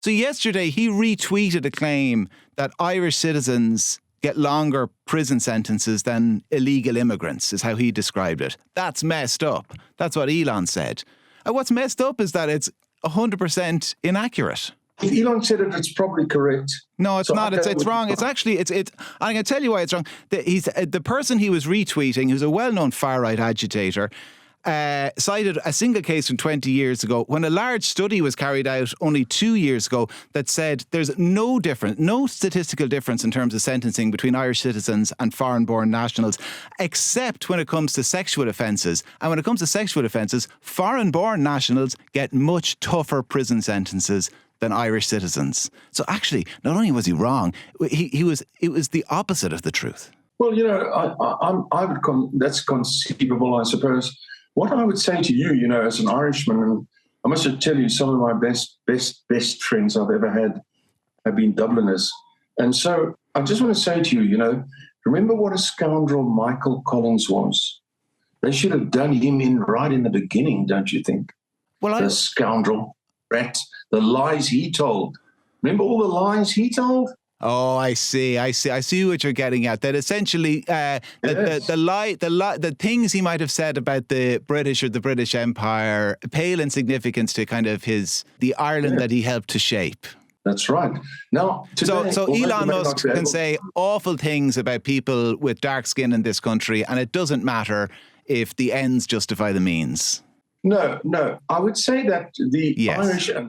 So yesterday he retweeted a claim that Irish citizens get longer prison sentences than illegal immigrants, is how he described it. That's messed up. That's what Elon said. And what's messed up is that it's 100% inaccurate. If Elon said it, it's probably correct. No, it's not. It's wrong. It's actually, I'm going to tell you why it's wrong. The person he was retweeting, who's a well-known far-right agitator, cited a single case from 20 years ago when a large study was carried out only 2 years ago that said there's no statistical difference in terms of sentencing between Irish citizens and foreign-born nationals, except when it comes to sexual offences. And when it comes to sexual offences, foreign-born nationals get much tougher prison sentences than Irish citizens. So actually, not only was he wrong, it was the opposite of the truth. Well, that's conceivable, I suppose. What I would say to you, as an Irishman, and I must tell you, some of my best friends I've ever had have been Dubliners. And so I just want to say to you, remember what a scoundrel Michael Collins was. They should have done him in right in the beginning, don't you think? Well, the scoundrel, rat, the lies he told. Remember all the lies he told? Oh, I see what you're getting at. That essentially, the things he might have said about the British or the British Empire pale in significance to kind of the Ireland that he helped to shape. That's right. Now, today, so Elon Musk can say awful things about people with dark skin in this country, and it doesn't matter if the ends justify the means. No. I would say that the Irish and